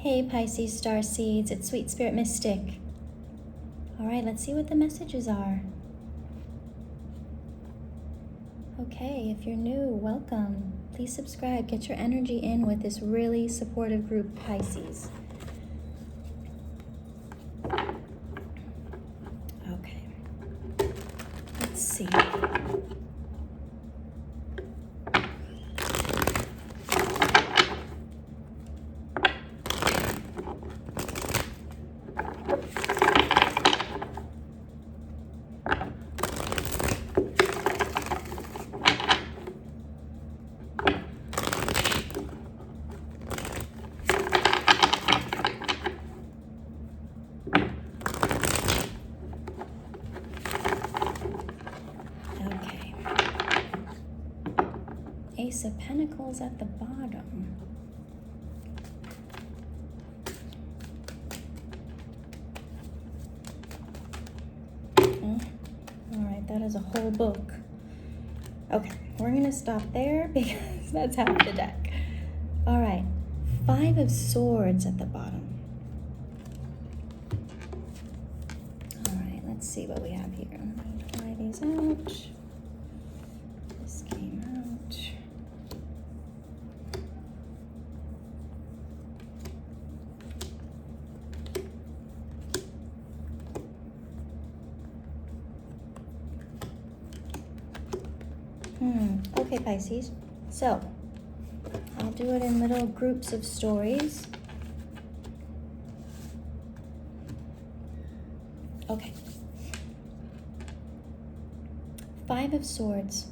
Hey Pisces Starseeds, it's Sweet Spirit Mystic. All right, let's see what the messages are. Okay, if you're new, welcome. Please subscribe, get your energy in with this really supportive group, Pisces. Okay, let's see. Ace of Pentacles at the bottom. All right, that is a whole book. Okay, we're gonna stop there because that's half the deck. All right, Five of Swords at the bottom. All right, let's see what we have here. I'm gonna try these out. This came out. Okay, Pisces. So, I'll do it in little groups of stories. Okay. Five of Swords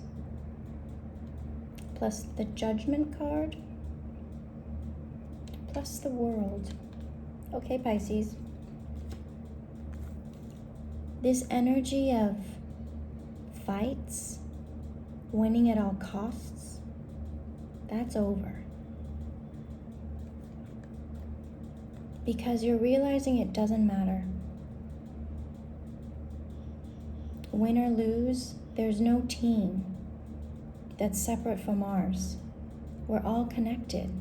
plus the Judgment card plus the World. Okay, Pisces. This energy of fights, winning at all costs, that's over. Because you're realizing it doesn't matter. Win or lose, there's no team that's separate from ours. We're all connected.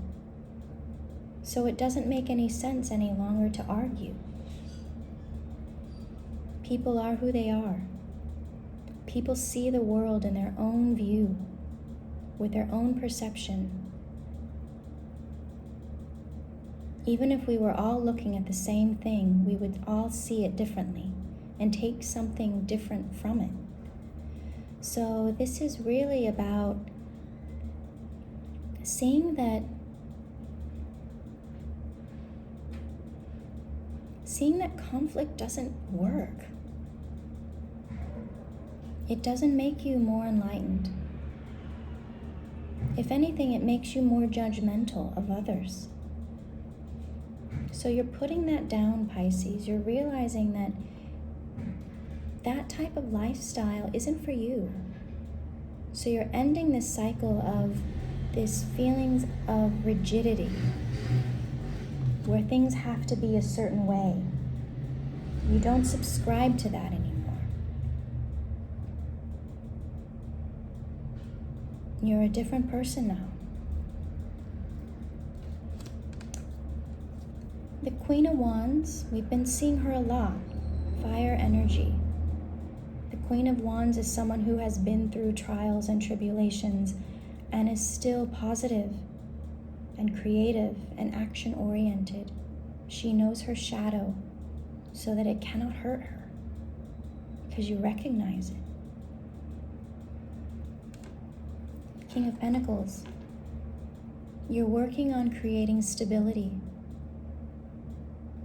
So it doesn't make any sense any longer to argue. People are who they are. People see the world in their own view, with their own perception. Even if we were all looking at the same thing, we would all see it differently and take something different from it. So this is really about seeing that conflict doesn't work. It doesn't make you more enlightened. If anything, it makes you more judgmental of others. So you're putting that down, Pisces. You're realizing that that type of lifestyle isn't for you. So you're ending this cycle of this feelings of rigidity, where things have to be a certain way. You don't subscribe to that anymore. You're a different person now. The Queen of Wands, we've been seeing her a lot. Fire energy. The Queen of Wands is someone who has been through trials and tribulations and is still positive and creative and action-oriented. She knows her shadow so that it cannot hurt her because you recognize it. King of Pentacles, you're working on creating stability,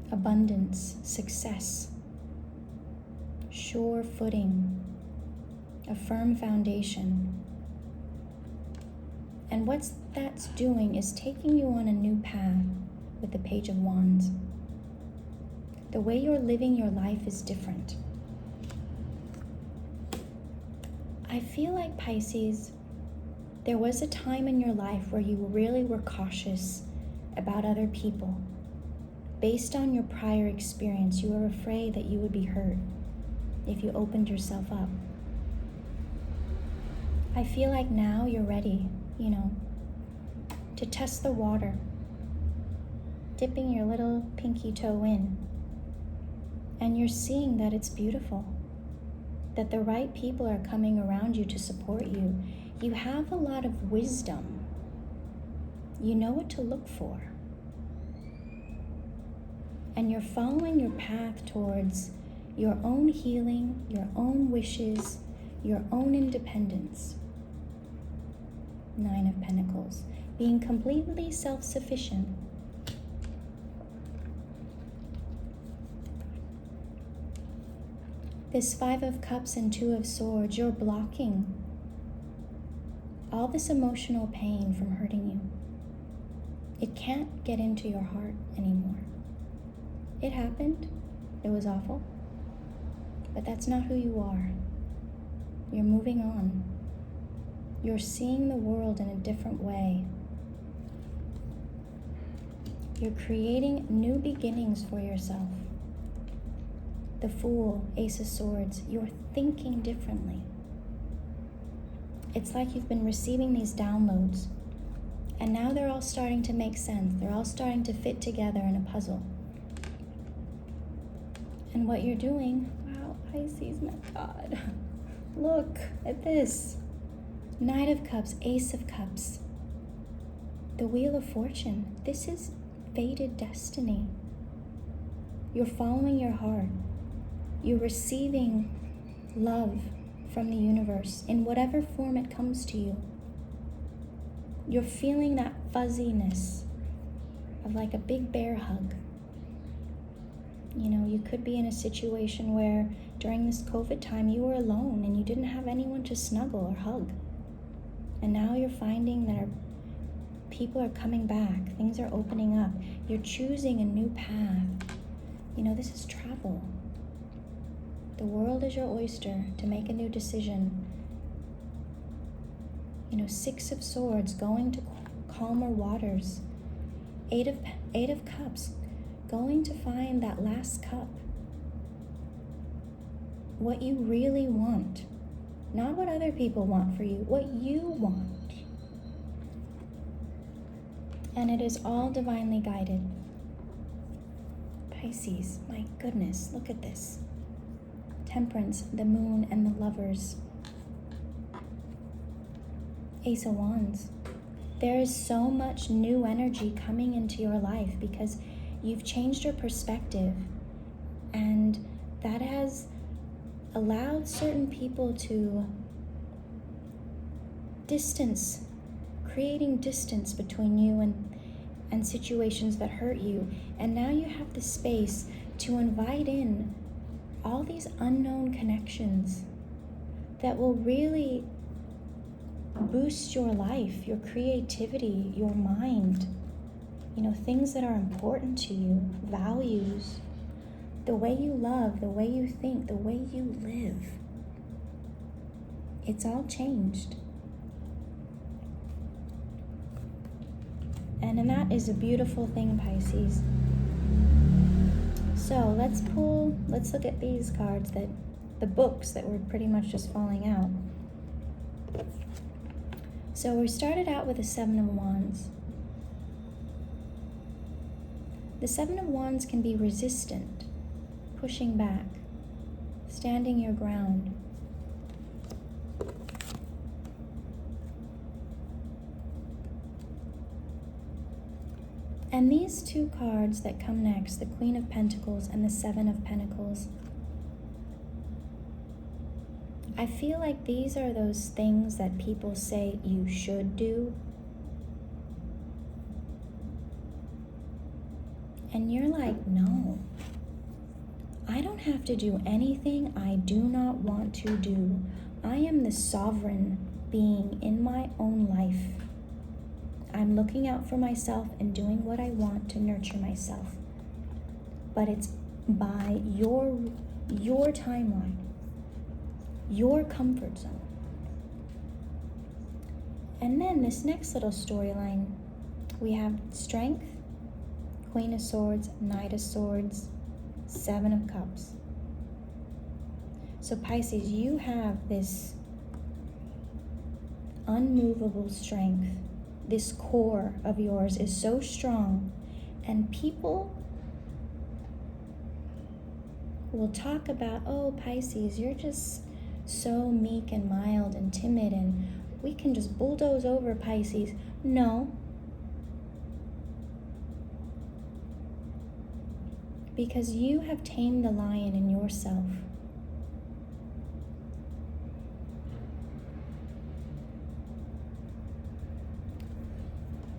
abundance, success, sure footing, a firm foundation. And what that's doing is taking you on a new path with the Page of Wands. The way you're living your life is different. I feel like, Pisces, there was a time in your life where you really were cautious about other people. Based on your prior experience, you were afraid that you would be hurt if you opened yourself up. I feel like now you're ready, to test the water. dipping your little pinky toe in. And you're seeing that it's beautiful, that the right people are coming around you to support you. You have a lot of wisdom. You know what to look for. And you're following your path towards your own healing, your own wishes, your own independence. 9 of Pentacles. Being completely self-sufficient. This 5 of Cups and 2 of Swords, you're blocking all this emotional pain from hurting you. It can't get into your heart anymore. It happened. It was awful. But that's not who you are. You're moving on. You're seeing the world in a different way. You're creating new beginnings for yourself. The Fool, Ace of Swords, you're thinking differently. It's like you've been receiving these downloads, and now they're all starting to make sense. They're all starting to fit together in a puzzle. And what you're doing, wow, Pisces, my God. Look at this. Knight of Cups, Ace of Cups. The Wheel of Fortune. This is fated destiny. You're following your heart. You're receiving love from the universe in whatever form it comes to you. You're feeling that fuzziness of like a big bear hug. You know, you could be in a situation where during this COVID time you were alone and you didn't have anyone to snuggle or hug. And now you're finding that people are coming back. Things are opening up. You're choosing a new path. You know, this is travel. The world is your oyster to make a new decision. You know, 6 of Swords, going to calmer waters. 8 of Cups, going to find that last cup. What you really want. Not what other people want for you, what you want. And it is all divinely guided. Pisces, my goodness, look at this. Temperance, the Moon, and the Lovers. Ace of Wands. There is so much new energy coming into your life because you've changed your perspective, and that has allowed certain people to creating distance between you and situations that hurt you. And now you have the space to invite in all these unknown connections that will really boost your life, your creativity, your mind. You know, things that are important to you, values, the way you love, the way you think, the way you live. It's all changed. And that is a beautiful thing, Pisces. So let's look at these cards, the books that were pretty much just falling out. So we started out with the 7 of Wands. The 7 of Wands can be resistant, pushing back, standing your ground. And these 2 cards that come next, the Queen of Pentacles and the 7 of Pentacles, I feel like these are those things that people say you should do. And you're like, no, I don't have to do anything I do not want to do. I am the sovereign being in my own life. I'm looking out for myself and doing what I want to nurture myself. But it's by your timeline, your comfort zone. And then this next little storyline, we have Strength, Queen of Swords, Knight of Swords, 7 of Cups. So Pisces, you have this unmovable strength. This core of yours is so strong, And people will talk about, oh, Pisces, you're just so meek and mild and timid, and we can just bulldoze over Pisces. No. Because you have tamed the lion in yourself.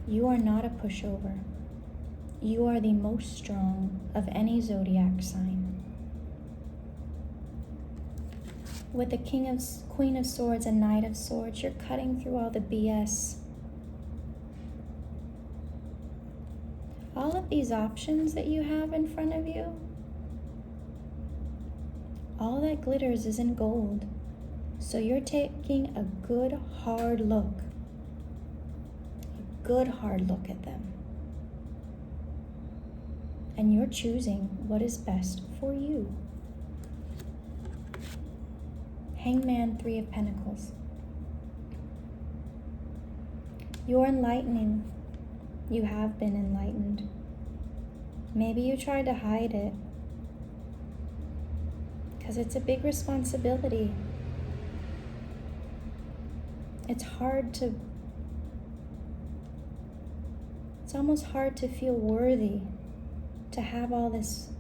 You are not a pushover. You are the most strong of any zodiac sign. With the Queen of Swords and Knight of Swords, you're cutting through all the BS. All of these options that you have in front of you, all that glitters isn't gold. So you're taking a good hard look at them. And you're choosing what is best for you. Hangman, Three of Pentacles. You're enlightening. You have been enlightened. Maybe you tried to hide it because it's a big responsibility. It's almost hard to feel worthy to have all this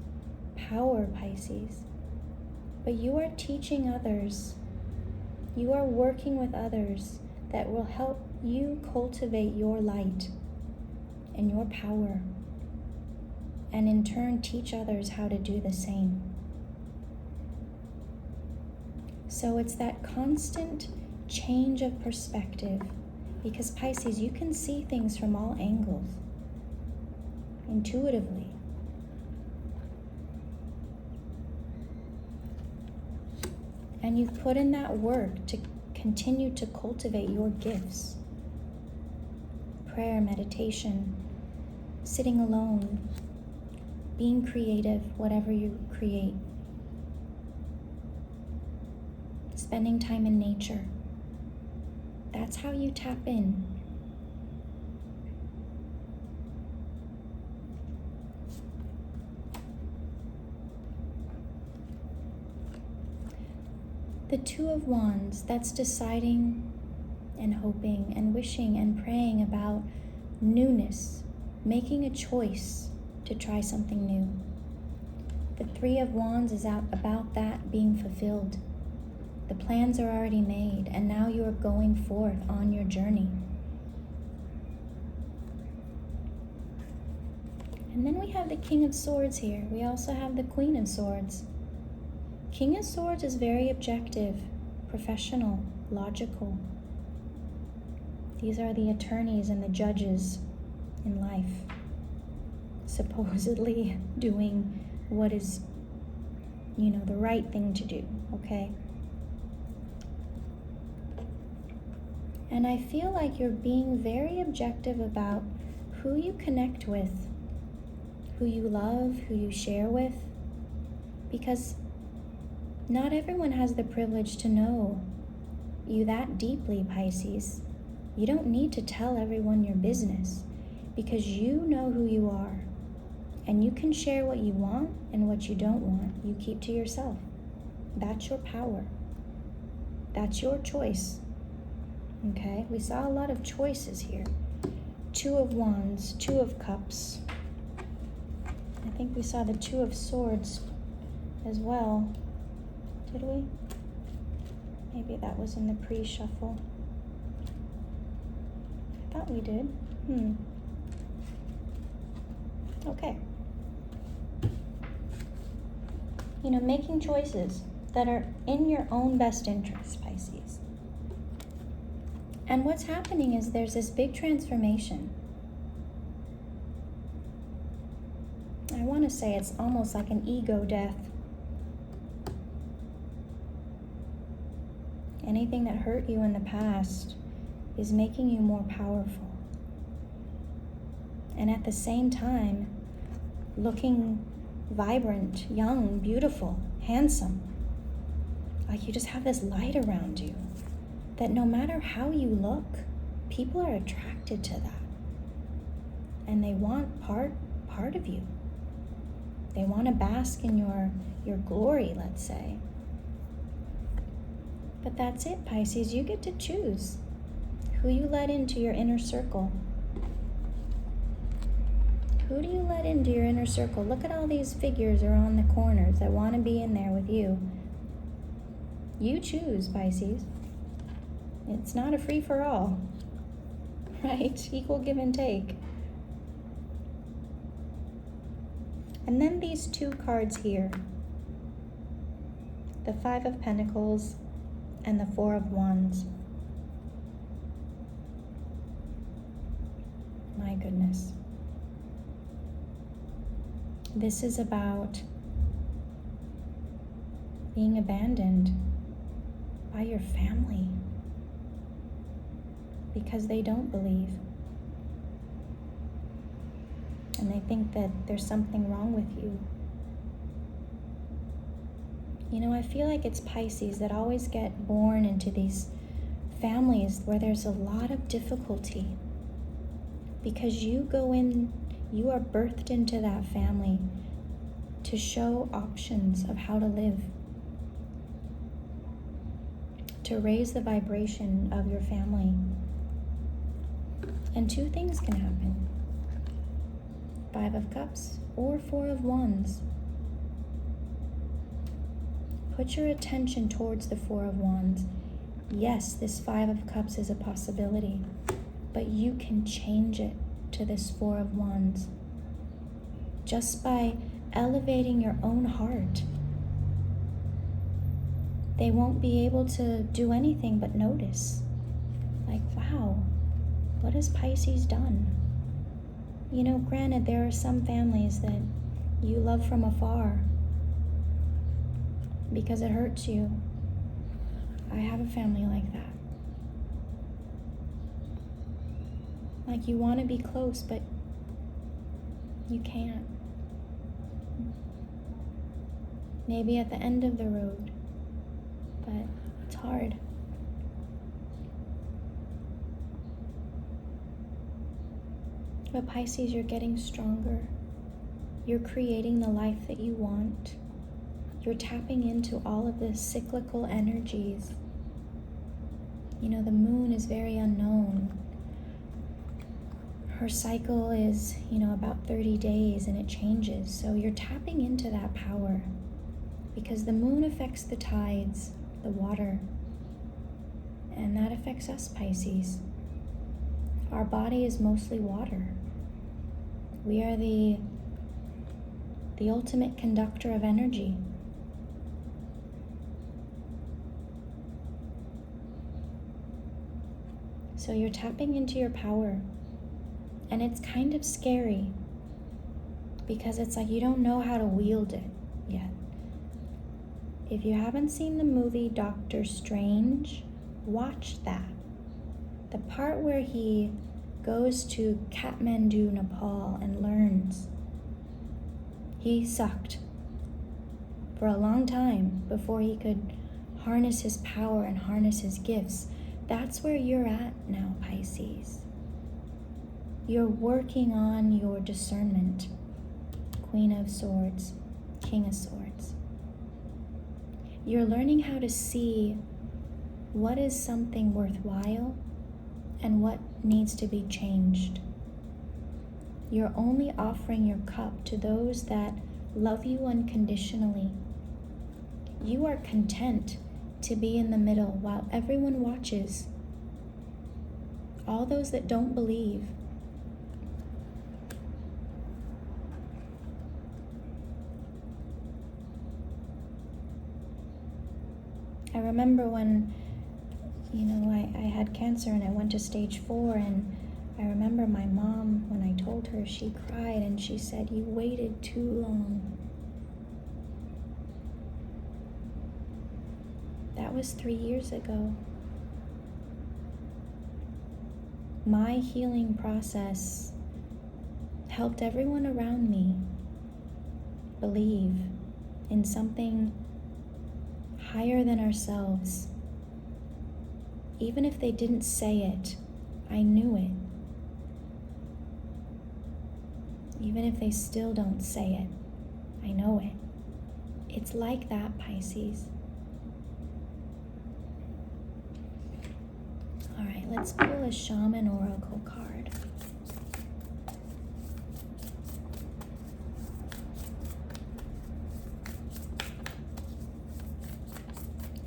power, Pisces. But you are teaching others. You are working with others that will help you cultivate your light and your power, and in turn teach others how to do the same. So it's that constant change of perspective, because Pisces, you can see things from all angles, intuitively. And you've put in that work to continue to cultivate your gifts. Prayer, meditation, sitting alone, being creative, whatever you create. Spending time in nature. That's how you tap in. The Two of Wands, that's deciding and hoping and wishing and praying about newness, making a choice to try something new. The Three of Wands is about that being fulfilled. The plans are already made, and now you are going forth on your journey. And then we have the King of Swords here. We also have the Queen of Swords. King of Swords is very objective, professional, logical. These are the attorneys and the judges in life, supposedly doing what is, the right thing to do, okay? And I feel like you're being very objective about who you connect with, who you love, who you share with, because not everyone has the privilege to know you that deeply, Pisces. You don't need to tell everyone your business, because you know who you are, and you can share what you want, and what you don't want, you keep to yourself. That's your power. That's your choice. Okay, we saw a lot of choices here. Two of Wands, Two of Cups. I think we saw the Two of Swords as well. Did we? Maybe that was in the pre-shuffle. I thought we did. Okay. Making choices that are in your own best interest, Pisces. And what's happening is there's this big transformation. I want to say it's almost like an ego death. Anything that hurt you in the past is making you more powerful. And at the same time, looking vibrant, young, beautiful, handsome. Like you just have this light around you that no matter how you look, people are attracted to that. And they want part part of you. They want to bask in your glory, let's say. But that's it, Pisces. You get to choose who you let into your inner circle. Who do you let into your inner circle? Look at all these figures around the corners that want to be in there with you. You choose, Pisces. It's not a free-for-all, right? Equal give and take. And then these two cards here, the Five of Pentacles and the Four of Wands. My goodness. This is about being abandoned by your family because they don't believe. And they think that there's something wrong with you. You know, I feel like it's Pisces that always get born into these families where there's a lot of difficulty. Because you are birthed into that family to show options of how to live, to raise the vibration of your family. And two things can happen. Five of Cups or Four of Wands. Put your attention towards the Four of Wands. Yes, this Five of Cups is a possibility, but you can change it to this Four of Wands just by elevating your own heart. They won't be able to do anything but notice. Like, wow, what has Pisces done? You know, granted, there are some families that you love from afar because it hurts you. I have a family like that. Like, you want to be close, but you can't. Maybe at the end of the road, but it's hard. But Pisces, you're getting stronger. You're creating the life that you want. You're tapping into all of the cyclical energies. You know, the moon is very unknown. Her cycle is, about 30 days and it changes. So you're tapping into that power because the moon affects the tides, the water, and that affects us, Pisces. Our body is mostly water. We are the ultimate conductor of energy. So you're tapping into your power. And it's kind of scary because it's like you don't know how to wield it yet. If you haven't seen the movie Doctor Strange, watch that. The part where he goes to Kathmandu, Nepal and learns. He sucked for a long time before he could harness his power and harness his gifts. That's where you're at now, Pisces. You're working on your discernment. Queen of Swords, King of Swords. You're learning how to see what is something worthwhile and what needs to be changed. You're only offering your cup to those that love you unconditionally. You are content to be in the middle while everyone watches. All those that don't believe. I remember when, I had cancer and I went to stage 4, and I remember my mom, when I told her, she cried and she said, "You waited too long." That was 3 years ago. My healing process helped everyone around me believe in something higher than ourselves. Even if they didn't say it, I knew it. even if they still don't say it. I know it. It's like that, Pisces. All right, let's pull a Shaman Oracle card.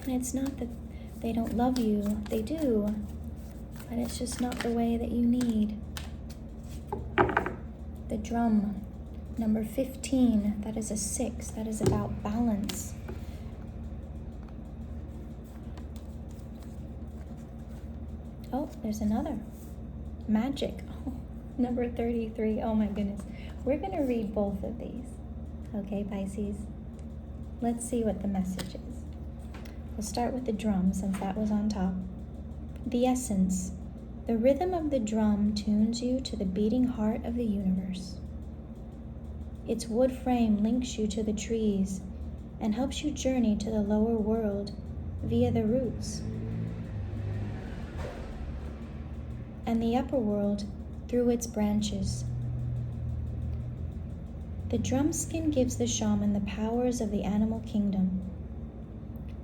And it's not that they don't love you, they do, but it's just not the way that you need. The drum, number 15, that is a 6, that is about balance. Oh, there's another. Magic. Oh, number 33. Oh my goodness. We're going to read both of these. Okay, Pisces? Let's see what the message is. We'll start with the drum since that was on top. The essence. The rhythm of the drum tunes you to the beating heart of the universe. Its wood frame links you to the trees and helps you journey to the lower world via the roots, and the upper world through its branches. The drum skin gives the shaman the powers of the animal kingdom.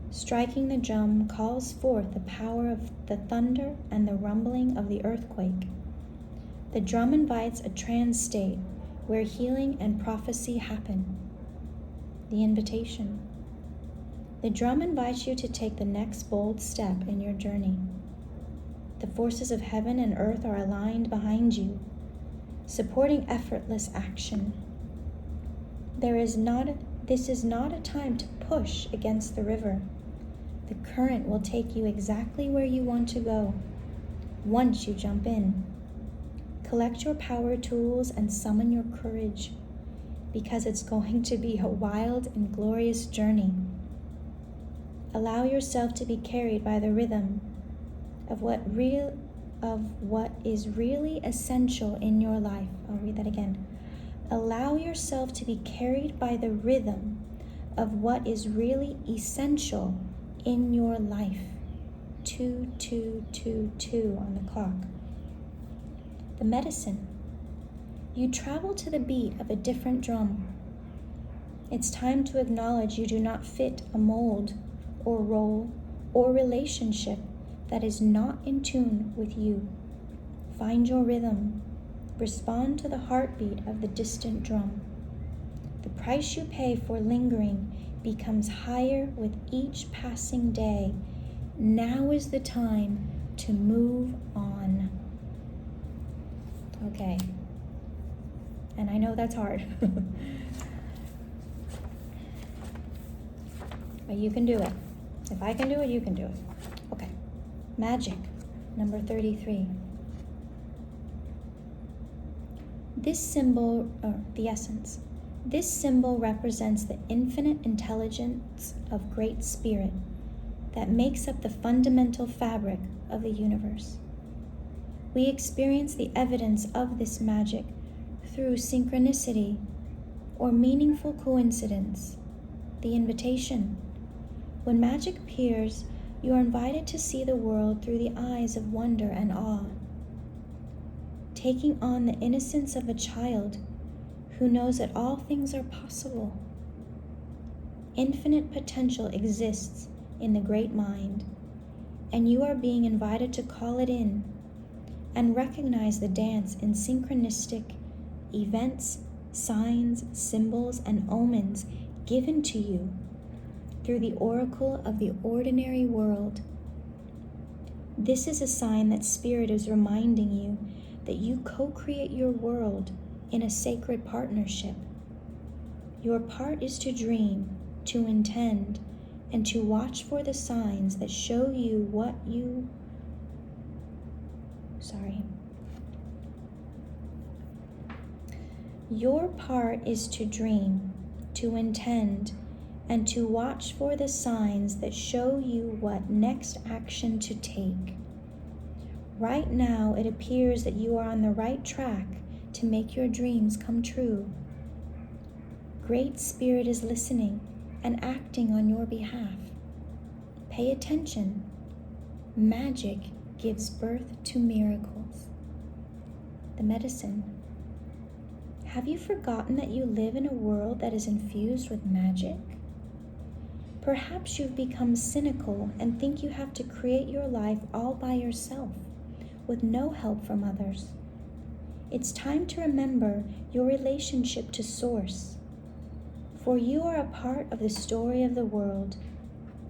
Striking the drum calls forth the power of the thunder and the rumbling of the earthquake. The drum invites a trance state where healing and prophecy happen. The invitation. The drum invites you to take the next bold step in your journey. The forces of heaven and earth are aligned behind you, supporting effortless action. This is not a time to push against the river. The current will take you exactly where you want to go, once you jump in. Collect your power tools and summon your courage, because it's going to be a wild and glorious journey. Allow yourself to be carried by the rhythm of what is really essential in your life. I'll read that again. Allow yourself to be carried by the rhythm of what is really essential in your life. 2222 on the clock. The medicine. You travel to the beat of a different drum. It's time to acknowledge you do not fit a mold or role or relationship that is not in tune with you. Find your rhythm. Respond to the heartbeat of the distant drum. The price you pay for lingering becomes higher with each passing day. Now is the time to move on. Okay. And I know that's hard. But you can do it. If I can do it, you can do it. Okay. Magic, number 33. This symbol, the essence. This symbol represents the infinite intelligence of Great Spirit that makes up the fundamental fabric of the universe. We experience the evidence of this magic through synchronicity or meaningful coincidence, the invitation. When magic appears, you are invited to see the world through the eyes of wonder and awe, taking on the innocence of a child who knows that all things are possible. Infinite potential exists in the great mind, and you are being invited to call it in and recognize the dance in synchronistic events, signs, symbols, and omens given to you through the oracle of the ordinary world. This is a sign that Spirit is reminding you that you co-create your world in a sacred partnership. Your part is to dream, to intend, and to watch for the signs that show you what you... Your part is to dream, to intend, and to watch for the signs that show you what next action to take. Right now, it appears that you are on the right track to make your dreams come true. Great Spirit is listening and acting on your behalf. Pay attention. Magic gives birth to miracles. The medicine. Have you forgotten that you live in a world that is infused with magic? Perhaps you've become cynical and think you have to create your life all by yourself, with no help from others. It's time to remember your relationship to Source, for you are a part of the story of the world,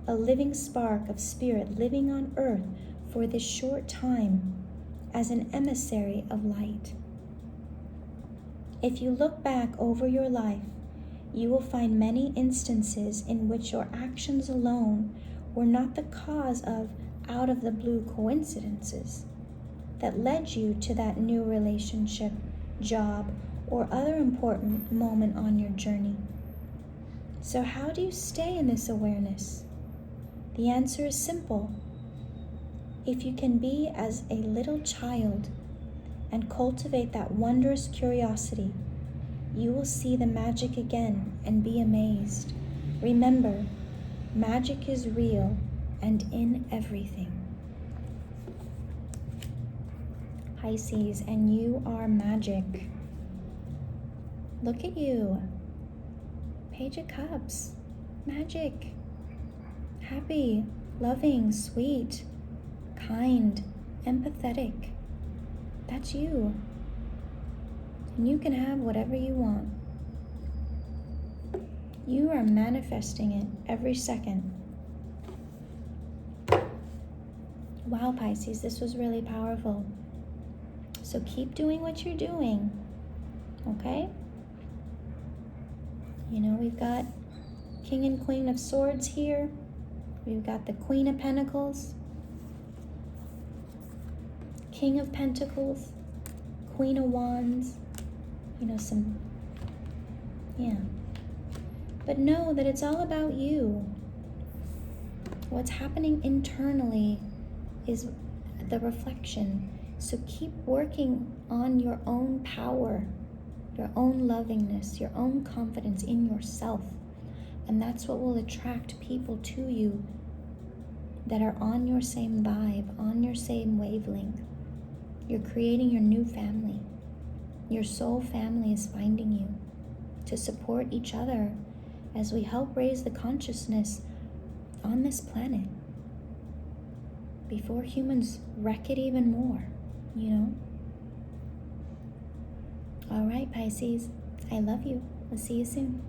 a living spark of spirit living on earth for this short time as an emissary of light. If you look back over your life, you will find many instances in which your actions alone were not the cause of out-of-the-blue coincidences that led you to that new relationship, job, or other important moment on your journey. So how do you stay in this awareness? The answer is simple. If you can be as a little child and cultivate that wondrous curiosity, you will see the magic again and be amazed. Remember, magic is real and in everything. Pisces, and you are magic. Look at you. Page of Cups. Magic. Happy, loving, sweet, kind, empathetic. That's you. And you can have whatever you want. You are manifesting it every second. Wow, Pisces, this was really powerful. So keep doing what you're doing, okay? You know, we've got King and Queen of Swords here. We've got the Queen of Pentacles, King of Pentacles, Queen of Wands, But know that it's all about you. What's happening internally is the reflection. So keep working on your own power, your own lovingness, your own confidence in yourself. And that's what will attract people to you that are on your same vibe, on your same wavelength. You're creating your new family. Your soul family is finding you to support each other as we help raise the consciousness on this planet before humans wreck it even more, All right, Pisces, I love you. We'll see you soon.